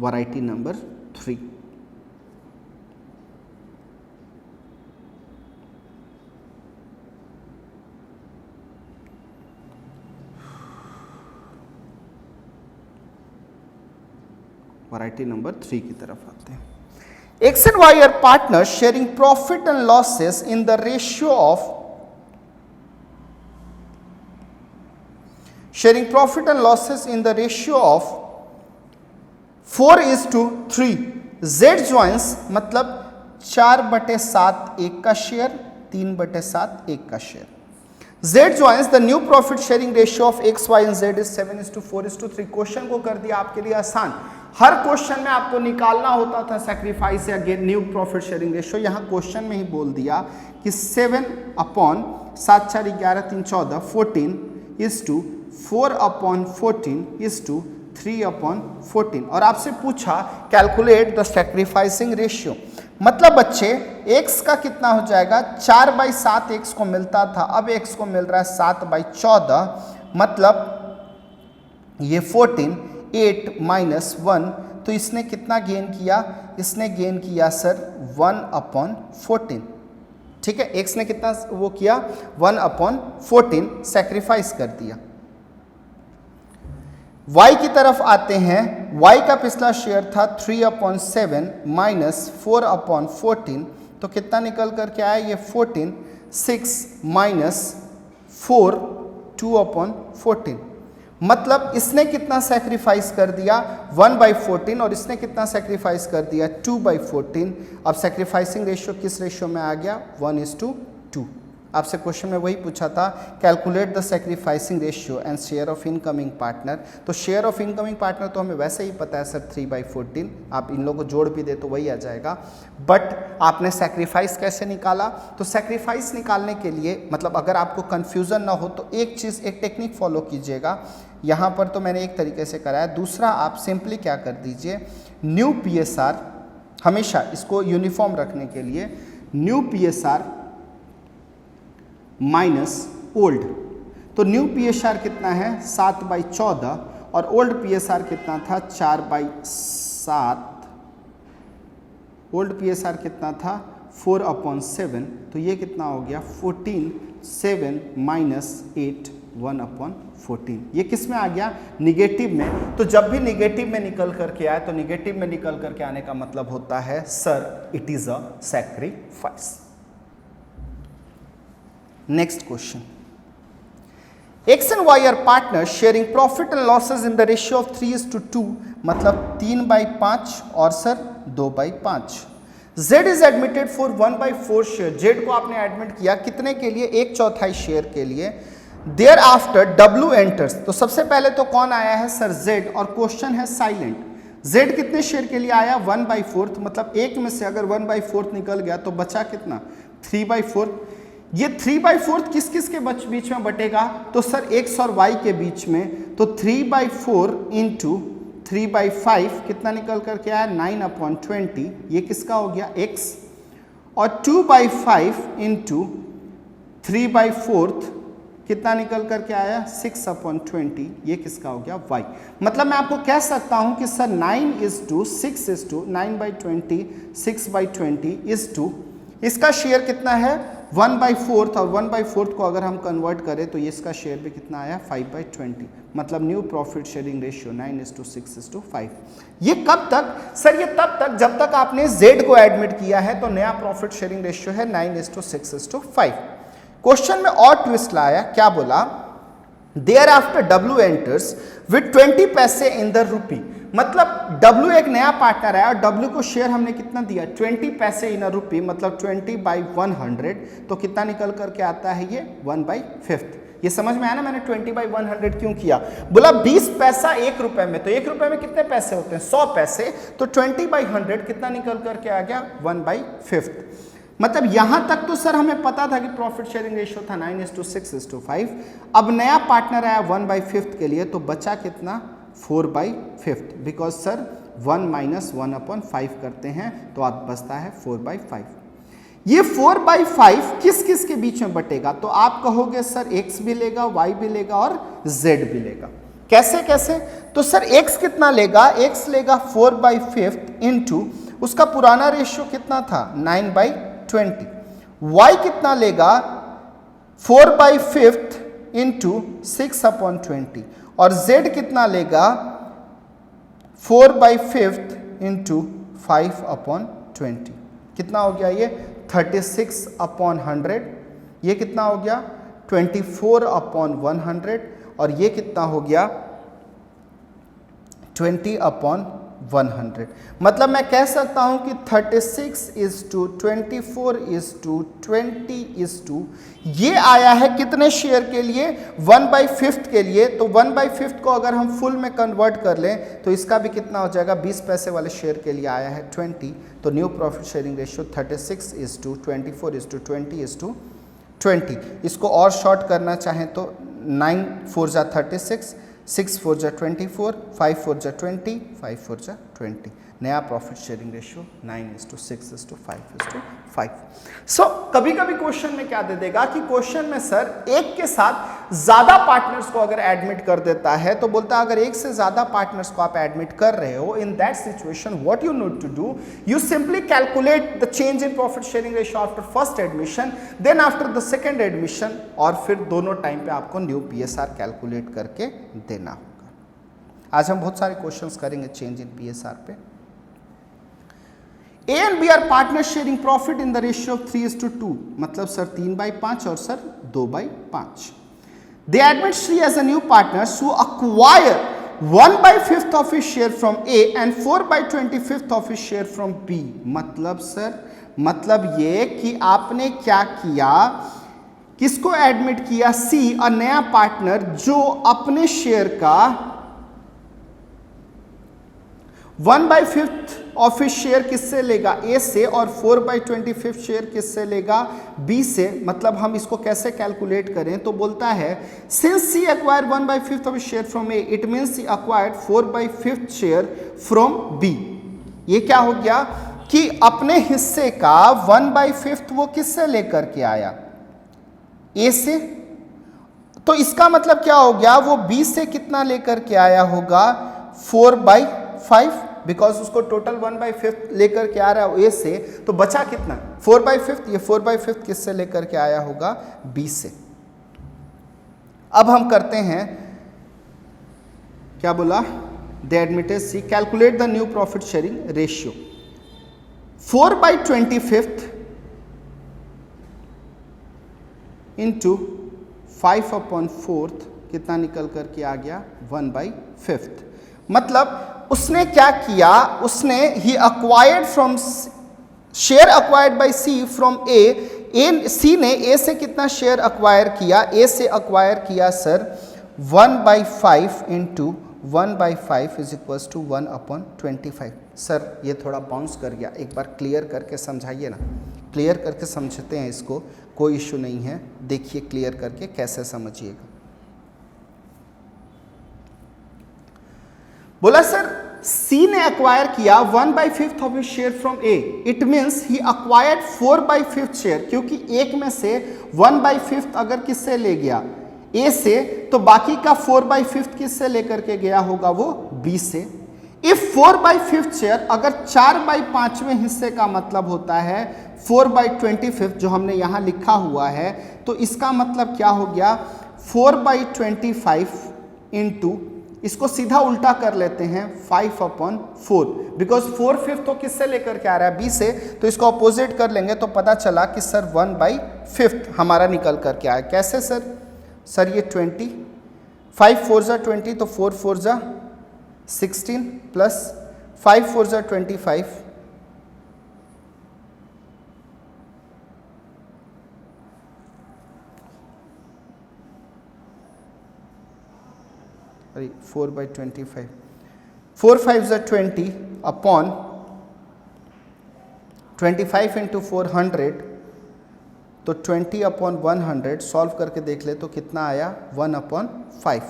Variety number 3। वैरायटी नंबर 3 की तरफ आते हैं। X and Y are partners sharing profit and losses in the ratio of sharing profit and losses in the ratio of 4:3। Z joins मतलब 4/7 1 का शेयर, 3/7 1 का share. Z joins the new profit sharing ratio of X, Y and Z is 7:4:3। Question को कर दिया आपके लिए आसान। हर क्वेश्चन में आपको निकालना होता था सैक्रिफाइस या न्यू प्रॉफिट शेयरिंग रेशियो, यहाँ क्वेश्चन में ही बोल दिया कि 7/7 4 11 3 14 14:4/14:3/14 और आपसे पूछा कैलकुलेट द सैक्रिफाइसिंग रेशियो। मतलब बच्चे x का कितना हो जाएगा, 4/7 x को मिलता था, अब x को मिल रहा है 7/14, मतलब ये 14, 8 - 1, तो इसने कितना गेन किया, इसने गेन किया सर 1/14। ठीक है, x ने कितना वो किया 1/14 सैक्रिफाइस कर दिया। y की तरफ आते हैं, y का पिछला शेयर था 3/7 - 4/14, तो कितना निकल करके आया ये 14, 6 - 4 2/14, मतलब इसने कितना सैक्रिफाइस कर दिया 1/14 और इसने कितना सैक्रिफाइस कर दिया 2/14। अब सैक्रिफाइसिंग रेशियो किस रेशियो में आ गया 1:2। आपसे क्वेश्चन में वही पूछा था, calculate the sacrificing ratio and share of incoming partner. तो शेयर ऑफ इनकमिंग पार्टनर तो हमें वैसे ही पता है सर 3/14, आप इन लोगों को जोड़ भी दे तो वही आ जाएगा, बट आपने सैक्रिफाइस कैसे निकाला। तो सैक्रिफाइस निकालने के लिए मतलब अगर आपको कन्फ्यूज़न ना हो तो एक चीज़, एक टेक्निक फॉलो कीजिएगा। यहाँ पर तो मैंने एक तरीके से कराया, दूसरा आप सिंपली क्या कर दीजिए, न्यू PSR, हमेशा इसको यूनिफॉर्म रखने के लिए न्यू PSR माइनस ओल्ड। तो न्यू PSR कितना है 7/14 और ओल्ड PSR कितना था 4/7, ओल्ड PSR कितना था 4/7, तो ये कितना हो गया 14, 7 - 8 1/14। ये किस में आ गया निगेटिव में। तो जब भी निगेटिव में निकल करके आए तो निगेटिव में निकल करके आने का मतलब होता है sir it is a sacrifice. Next question, X and Y are partners sharing profit and losses in the ratio of 3:2, मतलब 3/5 और sir 2/5। Z is admitted for 1/4 share, Z को आपने एडमिट किया कितने के लिए 1/4 शेयर के लिए। देयर आफ्टर W एंटर्स, तो सबसे पहले तो कौन आया है सर Z, और क्वेश्चन है साइलेंट। Z कितने शेयर के लिए आया 1/4, मतलब एक में से अगर 1/4 निकल गया तो बचा कितना 3/4। ये 3/4 किस किस के बीच में बटेगा, तो सर X और Y के बीच में, तो 3/4 इंटू 3/5 कितना निकल करके आया 9/20, ये किसका हो गया X, और 2/5 इंटू 3/4 कितना निकल करके आया 6/20, ये किसका हो गया Y। मतलब मैं आपको कह सकता हूं कि सर 9:6 9/20 6/20 इसका शेयर कितना है 1/4, और 1/4 को अगर हम कन्वर्ट करें तो ये इसका शेयर भी कितना आया 5/20, मतलब न्यू प्रॉफिट शेयरिंग रेशियो 9:6:5। ये कब तक सर, ये तब तक जब तक आपने Z को एडमिट किया है, तो नया प्रॉफिट शेयरिंग रेशियो है 9:6:5। क्वेश्चन में और ट्विस्ट लाया, क्या बोला, thereafter W enters with 20 पैसे इन द रूपी, मतलब W एक नया पार्टनर है और W को शेयर हमने कितना दिया 20 पैसे इन रूपी, मतलब 20/100, तो कितना निकल करके आता है ये 1/5। ये समझ में आया ना मैंने 20/100 क्यों किया, बोला 20 पैसा 1 रुपए में, तो 1 रुपए में कितने पैसे होते हैं 100 पैसे, तो 20/100 कितना निकल करके आ गया 1/5। मतलब यहां तक तो सर हमें पता था कि प्रॉफिट शेयरिंग रेशियो था 9:6:5। अब नया पार्टनर आया 1/5 के लिए, तो बचा कितना 4/5, बिकॉज सर 1 - 1/5 करते हैं तो आप बचता है 4/5। ये 4/5 किस किस के बीच में बटेगा, तो आप कहोगे सर X भी लेगा, Y भी लेगा और Z भी लेगा। कैसे कैसे, तो सर X कितना लेगा, X लेगा 4/5 इंटू उसका पुराना रेशियो कितना था 9/20। Y कितना लेगा 4/5 इंटू 6/20 और Z कितना लेगा 4/5 इंटू 5/20। कितना हो गया ये 36/100, ये कितना हो गया 24/100 और ये कितना हो गया 20/100। 100। मतलब मैं कह सकता हूं कि 36:24:20 ये आया है कितने शेयर के लिए, 1/5 के लिए। तो 1/5 को अगर हम फुल में कन्वर्ट कर लें तो इसका भी कितना हो जाएगा, 20 पैसे वाले शेयर के लिए आया है 20। तो न्यू प्रॉफिट शेयरिंग रेशियो 36:24:20। इसको और शॉर्ट करना चाहें तो 9 4 जा 36, 6 4 जा 24, 5 4 जा 20, 5 4 जा 20। नया प्रॉफिट शेयरिंग रेशियो 9:6:5:5। सो कभी कभी क्वेश्चन में क्या दे देगा कि क्वेश्चन में सर एक के साथ ज्यादा पार्टनर्स को अगर एडमिट कर देता है तो बोलता है अगर एक से ज्यादा पार्टनर्स को आप एडमिट कर रहे हो, in that situation what you need to do, you simply calculate the change in profit sharing ratio after first admission, then after the second admission, और फिर दोनों टाइम पे आपको न्यू PSR कैलकुलेट करके देना होगा। आज हम बहुत सारे क्वेश्चंस करेंगे चेंज इन PSR पे। A and B are partners sharing profit in the ratio of 3:2, मतलब सर 3/5 और sir 2/5। They admit Sri as a new partner who acquire 1/5 of his share from A and 4/25 of his share from B। मतलब सर मतलब ये कि आपने क्या किया, किसको एडमिट किया, C, और नया पार्टनर जो अपने शेयर का 1/5 ऑफ हिज शेयर किससे लेगा, ए से, और 4/25 शेयर किससे लेगा, बी से। मतलब हम इसको कैसे कैलकुलेट करें तो बोलता है since C acquired 1/5 of his share from A, it means C acquired 4/5 share from B. ये क्या हो गया कि अपने हिस्से का 1/5 वो किससे लेकर के आया, ए से। तो इसका मतलब क्या हो गया, वो बी से कितना लेकर के आया होगा, 4/5, बिकॉज उसको टोटल 1/5 लेकर के आ रहा है ए से, तो बचा कितना 4/5। ये 4/5 किससे लेकर के आया होगा, बी से। अब हम करते हैं, क्या बोला, they admitted C, calculate the new profit sharing ratio. 4/25 into 5/4 कितना निकल करके आ गया, 1/5। मतलब उसने क्या किया, उसने ही acquired from share acquired by C from A, C ने ए से कितना शेयर अक्वायर किया, ए से अक्वायर किया sir 1/5 into 1/5 is equals to 1/25। Sir ये थोड़ा बाउंस कर गया, एक बार क्लियर करके समझाइए ना, क्लियर करके समझते हैं इसको, कोई इशू नहीं है। देखिए क्लियर करके कैसे समझिएगा। बोला सर सी ने अक्वायर किया 1/5 of his share from A, it means he acquired 4/5 share, क्योंकि एक में से 1/5 अगर किससे ले गया, ए से, तो बाकी का 4/5 किससे लेकर के गया होगा, वो बी से। इफ 4/5 शेयर अगर 4/5वें हिस्से का मतलब होता है 4/25 जो हमने यहां लिखा हुआ है, तो इसका मतलब क्या हो गया, 4/25 इंटू, इसको सीधा उल्टा कर लेते हैं 5/4, बिकॉज 4/5 तो किससे लेकर के आ रहा है, बी से, तो इसको अपोजिट कर लेंगे तो पता चला कि सर 1/5 हमारा निकल करके आया। कैसे सर, सर ये 20, 5 4 जा 20, तो 4 4 जा 16 प्लस 5 4 जा 25, अरे 4/25, 4 5 जा 20 अपॉन 25 इंटू 400, तो 20/100 सॉल्व करके देख ले तो कितना आया, 1/5।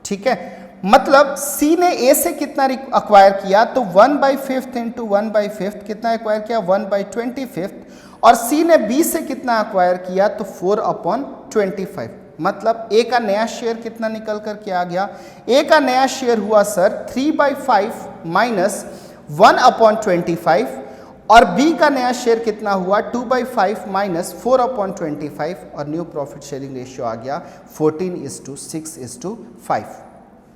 ठीक है, मतलब सी ने ए से कितना अक्वायर किया, तो 1/5 इंटू 1/5 कितना अक्वायर किया, 1/25, और सी ने बी से कितना अक्वायर किया, तो 4/25। मतलब ए का नया शेयर कितना निकल करके आ गया, ए का नया शेयर हुआ सर 3/5 माइनस 1/25, और बी का नया शेयर कितना हुआ 2/5 माइनस 4/25, और न्यू प्रॉफिट शेयरिंग रेशियो आ गया 14:6:5।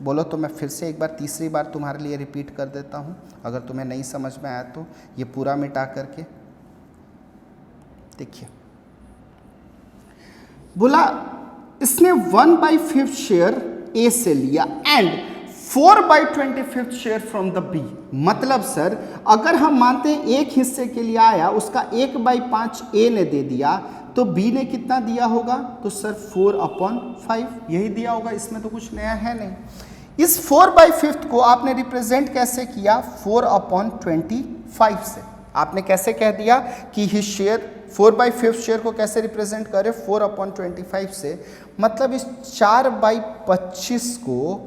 बोलो तो मैं फिर से एक बार, तीसरी बार तुम्हारे लिए रिपीट कर देता हूं, अगर तुम्हें नहीं समझ में आया तो ये पूरा मिटा करके देखिए। बोला इसने 1/5 शेयर ए से लिया and 4/25 share from the B. मतलब सर अगर हम मानते हैं एक हिस्से के लिए आया, उसका 1/5 ए ने दे दिया, तो बी ने कितना दिया होगा? तो सर 4/5 यही दिया होगा, इसमें तो कुछ नया है नहीं। इस 4/5 को आपने रिप्रेजेंट कैसे किया? 4/25 से। आपने कैसे कह दिया कि ही शेयर 4/5 शेयर को कैसे रिप्रेजेंट करें? 4/25 से। मतलब इस 4/25 को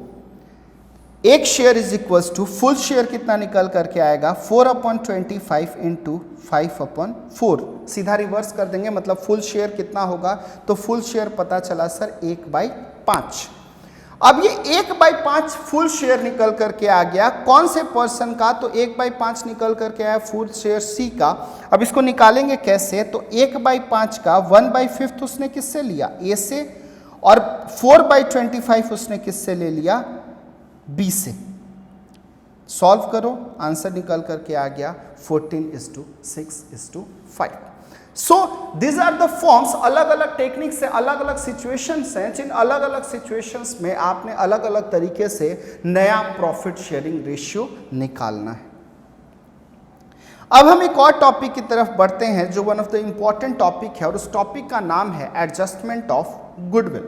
एक share is equals to full share कितना निकल करके आएगा? 4/25 इंटू 5/4। सीधा रिवर्स कर देंगे, मतलब फुल शेयर कितना होगा? तो फुल शेयर पता चला सर 1/5। अब ये 1/5 फुल शेयर निकल करके आ गया कौन से पर्सन का? तो 1/5 निकल करके आया फुल शेयर सी का। अब इसको निकालेंगे कैसे? तो 1/5 का 1/5 उसने किससे लिया? ए से, और 4/25 उसने किससे ले लिया? बी से। सॉल्व करो, आंसर निकल करके आ गया 14:6:5। So this are the forms. अलग अलग टेक्निक से अलग अलग सिचुएशंस हैं, जिन अलग अलग सिचुएशंस में आपने अलग अलग तरीके से नया प्रॉफिट शेयरिंग रेशियो निकालना है। अब हम एक और टॉपिक की तरफ बढ़ते हैं जो one of the important topic है, और उस टॉपिक का नाम है एडजस्टमेंट ऑफ गुडविल।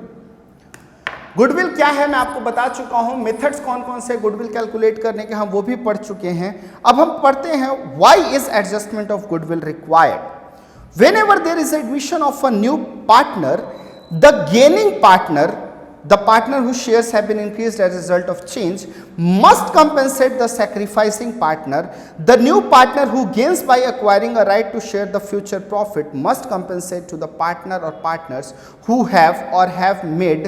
गुडविल क्या है मैं आपको बता चुका हूं, मेथड्स कौन कौन से गुडविल कैलकुलेट करने के हम वो भी पढ़ चुके हैं। अब हम पढ़ते हैं why is adjustment of goodwill required. Whenever there is admission of a new partner, the gaining partner, the partner whose shares have been increased as a result of change, must compensate the sacrificing partner. The new partner who gains by acquiring a right to share the future profit must compensate to the partner or partners who have or have made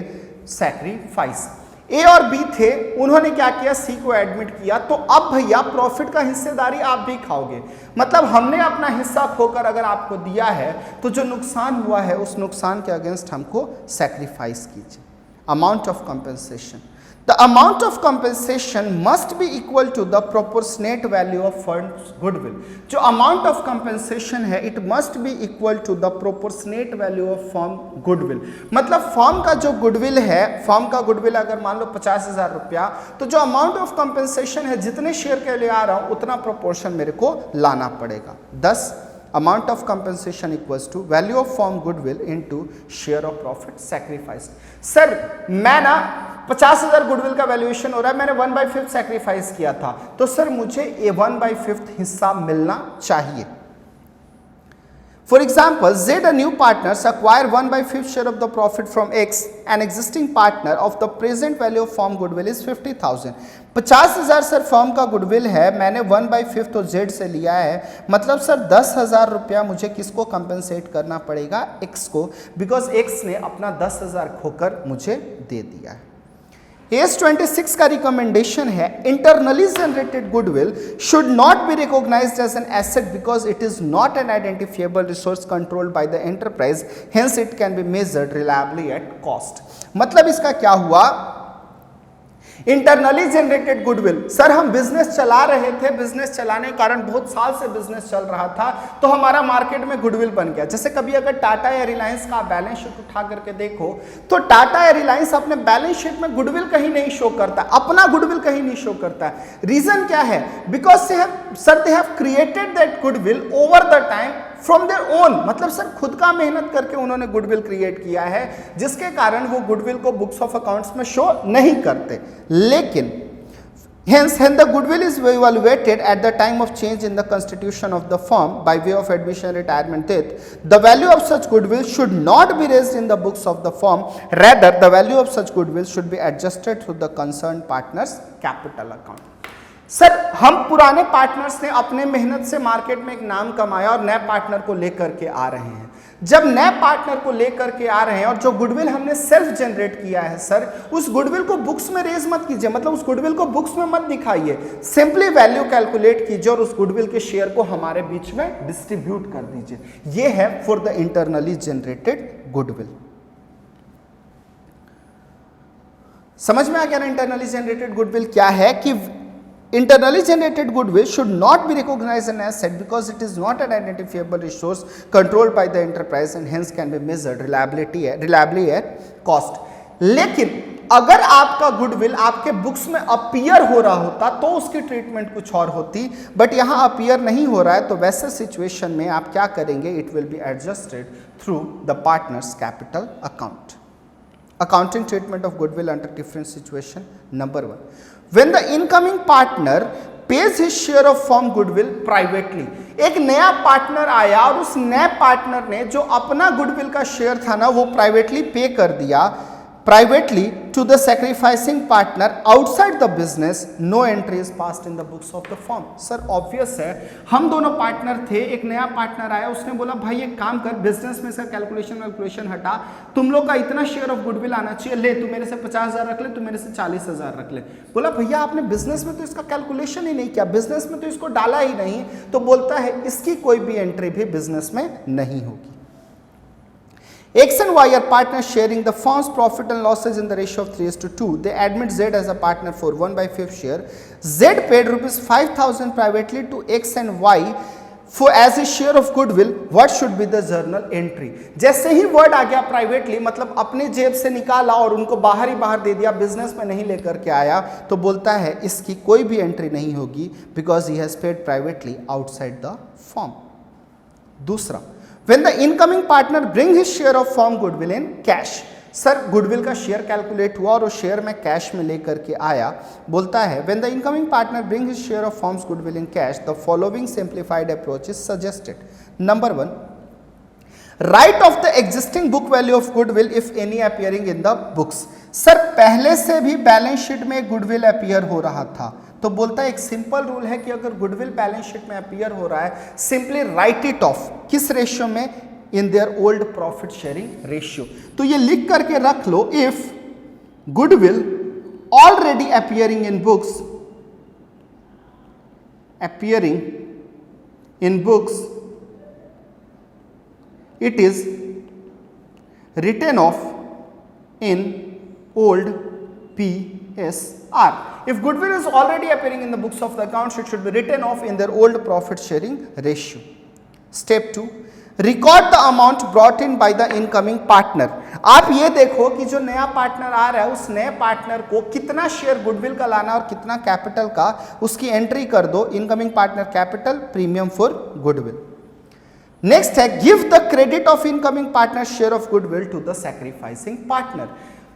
sacrifice. ए और बी थे, उन्होंने क्या किया? सी को एडमिट किया, तो अब भैया प्रॉफिट का हिस्सेदारी आप भी खाओगे। मतलब हमने अपना हिस्सा खोकर अगर आपको दिया है, तो जो नुकसान हुआ है उस नुकसान के अगेंस्ट हमको सैक्रिफाइस कीजिए। Amount of compensation, the amount of compensation must be equal to the proportionate value of firm's goodwill. जो अमाउंट ऑफ कंपेंसेशन है it must be equal to the proportionate value of firm goodwill. मतलब फर्म का जो गुडविल है, फर्म का गुडविल अगर मान लो 50,000 रुपया, तो जो अमाउंट ऑफ कंपेंसेशन है, जितने शेयर के लिए आ रहा हूं उतना प्रोपोर्शन मेरे को लाना पड़ेगा। 10 amount of compensation equals to value of firm goodwill into share of profit sacrificed. Sir मैं ना 50,000 गुडविल का वैल्यूएशन हो रहा है, मैंने 1/5 सैक्रिफाइस किया था, तो सर मुझे ये 1/5 हिस्सा मिलना चाहिए। For example, Z, a new partners acquire 1/5 share of the profit from X. An existing partner of the present value of firm goodwill is 50,000. 50,000 sir firm का गुडविल है, मैंने 1/5 तो Z से लिया है, मतलब सर 10,000 रुपया मुझे किसको कंपेंसेट करना पड़ेगा? X को, बिकॉज X ने अपना 10,000 खोकर मुझे दे दिया है। AS 26 का रिकमेंडेशन है, internally generated goodwill should not be recognised as an asset because it is not an identifiable resource controlled by the enterprise, hence it can be measured reliably at cost. मतलब इसका क्या हुआ? इंटरनली जनरेटेड गुडविल, सर हम बिजनेस चला रहे थे, बिजनेस चलाने के कारण बहुत साल से बिजनेस चल रहा था, तो हमारा मार्केट में गुडविल बन गया। जैसे कभी अगर टाटा या रिलायंस का बैलेंस शीट उठा करके देखो, तो टाटा या रिलायंस अपने बैलेंस शीट में गुडविल कहीं नहीं शो करता, अपना गुडविल कहीं नहीं शो करता है। रीजन क्या है? Because they have created that goodwill over the time from their own, मतलब सर खुद का मेहनत करके उन्होंने गुडविल क्रिएट किया है, जिसके कारण वो गुडविल को बुक्स ऑफ अकाउंट्स में शो नहीं करते। लेकिन hence when the goodwill is evaluated at the time of change in the constitution of the firm by way of admission, retirement, death, the value of such goodwill should not be raised in the books of the firm, rather the value of such goodwill should be adjusted through the concerned partners capital account. Sir हम पुराने पार्टनर्स ने अपने मेहनत से मार्केट में एक नाम कमाया और नए पार्टनर को लेकर के आ रहे हैं। जब नए पार्टनर को लेकर के आ रहे हैं और जो गुडविल हमने सेल्फ जनरेट किया है, सर उस गुडविल को बुक्स में रेज मत कीजिए, मतलब उस गुडविल को बुक्स में मत दिखाइए, सिंपली वैल्यू कैलकुलेट कीजिए और उस गुडविल के शेयर को हमारे बीच में डिस्ट्रीब्यूट कर दीजिए। ये है for the internally generated goodwill. समझ में आ गया ना इंटरनली जनरेटेड गुडविल क्या है? कि internally generated goodwill should not be recognized as an asset because it is not an identifiable resource controlled by the enterprise and hence can be measured reliably at cost. लेकिन अगर आपका गुडविल आपके बुक्स में अपीयर हो रहा होता तो उसकी ट्रीटमेंट कुछ और होती, बट यहां अपीयर नहीं हो रहा है, तो वैसे सिचुएशन में आप क्या करेंगे, it will be adjusted through the partners capital account. Accounting treatment of goodwill under different situation. Number 1, when the incoming partner pays his share of firm goodwill privately, एक नया पार्टनर आया और उस नए पार्टनर ने जो अपना गुडविल का शेयर था ना वो प्राइवेटली पे कर दिया, privately to the sacrificing partner outside the business, no entry is passed in the books of the firm. Sir obvious है, हम दोनों पार्टनर थे, एक नया पार्टनर आया, उसने बोला भाई एक काम कर, बिजनेस में से कैलकुलेशन हटा, तुम लोग का इतना शेयर ऑफ गुडविल आना चाहिए, ले तू मेरे से 50,000 रख ले, तू मेरे से 40,000 रख ले। बोला भैया आपने बिजनेस में तो इसका कैलकुलेशन ही नहीं किया, बिजनेस में तो इसको डाला ही नहीं, तो बोलता है इसकी कोई भी एंट्री भी बिजनेस में नहीं होगी। X and Y are partners sharing the firm's profit and losses in the ratio of 3:2. They admit Z as a partner for 1/5 share. Z paid rupees 5,000 privately to X and Y for as a share of goodwill. What should be the journal entry? जैसे ही वर्ड आ गया प्राइवेटली, मतलब अपनी जेब से निकाला और उनको बाहर ही बाहर दे दिया, बिजनेस में नहीं लेकर के आया, तो बोलता है इसकी कोई भी एंट्री नहीं होगी, because he has paid privately outside the firm. दूसरा, when the incoming partner bring his share of firm goodwill in cash, sir goodwill का शेयर कैलकुलेट हुआ और उस शेयर में कैश में लेकर के आया, बोलता है when the incoming partner bring his share of firm's goodwill in cash, the following simplified approach is suggested. Number 1, write off the existing book value of goodwill if any appearing in the books. Sir पहले से भी बैलेंस शीट में गुडविल अपीयर हो रहा था, तो बोलता है एक सिंपल रूल है कि अगर गुडविल बैलेंस शीट में अपीयर हो रहा है, सिंपली राइट इट ऑफ, किस रेशियो में, in their old profit sharing ratio. तो ये लिख करके रख लो, if goodwill already appearing in books it is written off in old PSR. If goodwill is already appearing in the books of the accounts, it should be written off in their old profit sharing ratio. Step 2, record the amount brought in by the incoming partner. आप ये देखो कि जो नया पार्टनर आ रहा है, उस नए पार्टनर को कितना शेयर गुडविल का लाना और कितना कैपिटल का, उसकी एंट्री कर दो, incoming partner capital, premium for goodwill. Next है, give the credit of incoming partner share of goodwill to the sacrificing partner.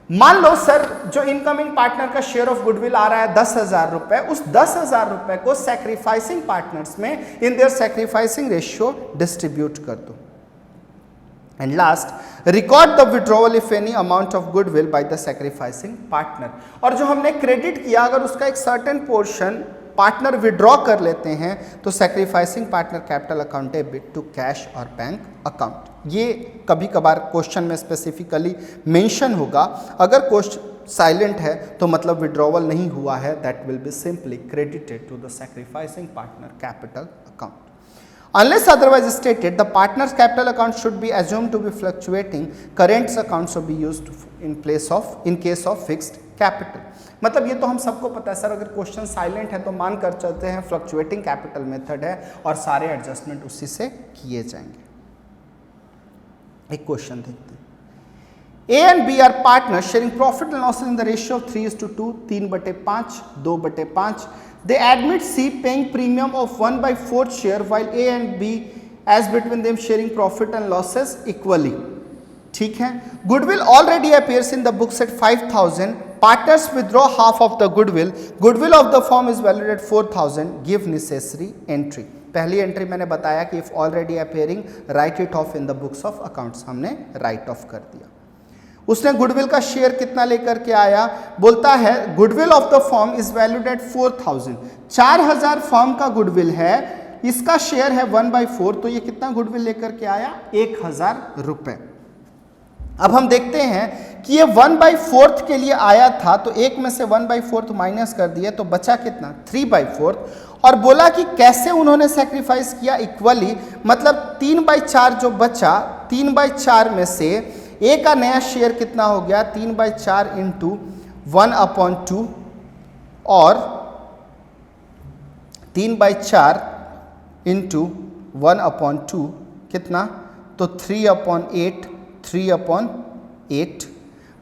मान लो सर जो इनकमिंग पार्टनर का शेयर ऑफ गुडविल आ रहा है 10,000 रुपए, उस 10,000 रुपए को सैक्रिफाइसिंग पार्टनर्स में in there sacrificing ratio distribute कर दो। And last, record the withdrawal if any amount of goodwill by the sacrificing partner. और जो हमने क्रेडिट किया, अगर उसका एक सर्टेन पोर्शन पार्टनर विड्रॉ कर लेते हैं, तो sacrificing partner capital account debit to cash और बैंक अकाउंट। ये कभी कभार क्वेश्चन में स्पेसिफिकली मेंशन होगा। अगर क्वेश्चन साइलेंट है तो मतलब विड्रॉवल नहीं हुआ है, that will be simply credited to the sacrificing partner capital account. Unless otherwise stated, the partner's capital account should be assumed to be fluctuating. Current accounts should be used in case of fixed capital. मतलब ये तो हम सबको पता है सर, अगर क्वेश्चन साइलेंट है तो मान कर चलते हैं फ्लक्चुएटिंग कैपिटल मेथड है और सारे एडजस्टमेंट उसी से किए जाएंगे। एक क्वेश्चन देखते हैं। A and B are partners sharing profit and losses in the ratio of 3:2, 3/5, 2/5. They admit C paying premium of 1/4 share while A and B as between them sharing profit and losses equally. ठीक है, goodwill already appears in the books at 5,000. Partners withdraw half of the goodwill. Goodwill of the firm is valued at 4,000. Give necessary entry. पहली एंट्री मैंने बताया कि if already appearing, write it off in the books of accounts. हमने write off कर दिया। उसने गुडविल का शेयर कितना लेकर के आया, बोलता है goodwill of the firm is valued at 4,000। 4,000 firm का गुडविल है, इसका शेयर है 1/4, तो ये कितना गुडविल लेकर के आया, 1,000 रुपए। अब हम देखते हैं कि ये 1/4 के लिए आया था, तो एक में से 1/4 माइनस कर दिया तो बचा कितना, 3/4। और बोला कि कैसे उन्होंने सेक्रीफाइस किया, इक्वली, मतलब 3/4 जो बचा, 3/4 में से ए का नया शेयर कितना हो गया, 3/4 इंटू 1/2 और 3/4 इंटू 1/2 कितना, तो 3/8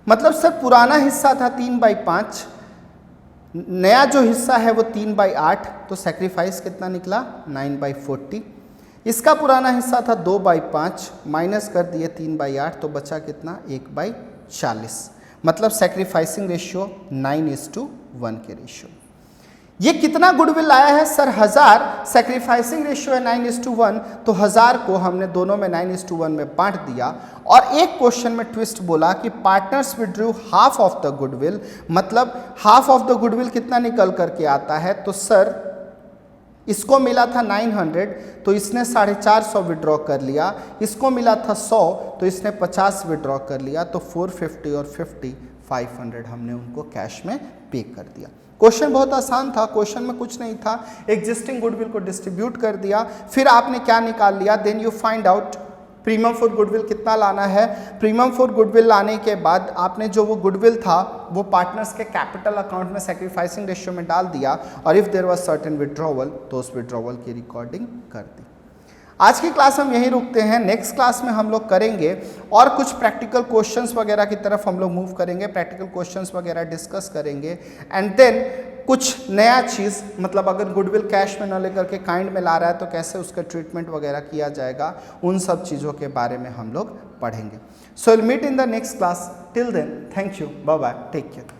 मतलब सर पुराना हिस्सा था 3/5, नया जो हिस्सा है वो 3/8, तो सेक्रीफाइस कितना निकला 9/40। इसका पुराना हिस्सा था 2/5, माइनस कर दिए 3/8, तो बचा कितना 1/40। मतलब सेक्रीफाइसिंग रेशियो 9:1 के रेशियो। ये कितना गुडविल आया है सर 1000, सेक्रीफाइसिंग रेशियो है 9:1, तो 1000 को हमने दोनों में 9:1 में बांट दिया। और एक क्वेश्चन में ट्विस्ट बोला कि partners withdrew half of the goodwill, मतलब हाफ ऑफ द गुडविल कितना निकल करके आता है, तो सर इसको मिला था 900, तो इसने 450 विड्रॉ कर लिया, इसको मिला था 100, तो इसने 50 विड्रॉ कर लिया, तो 450 और 50 500 हमने उनको कैश में पे कर दिया। क्वेश्चन बहुत आसान था, क्वेश्चन में कुछ नहीं था, एग्जिस्टिंग गुडविल को डिस्ट्रीब्यूट कर दिया, फिर आपने क्या निकाल लिया, then you find out premium for goodwill कितना लाना है। प्रीमियम फॉर गुडविल लाने के बाद आपने जो वो गुडविल था वो पार्टनर्स के कैपिटल अकाउंट में सेक्रीफाइसिंग रेशियो में डाल दिया, और if there was certain withdrawal तो उस विड्रॉवल की रिकॉर्डिंग कर दी। आज की क्लास हम यहीं रुकते हैं, नेक्स्ट क्लास में हम लोग करेंगे और कुछ प्रैक्टिकल क्वेश्चंस वगैरह की तरफ हम लोग मूव करेंगे, प्रैक्टिकल क्वेश्चंस वगैरह डिस्कस करेंगे, एंड देन कुछ नया चीज़, मतलब अगर गुडविल कैश में न लेकर के काइंड में ला रहा है तो कैसे उसका ट्रीटमेंट वगैरह किया जाएगा, उन सब चीज़ों के बारे में हम लोग पढ़ेंगे। So will meet in the next class, till then thank you, bye bye, take care.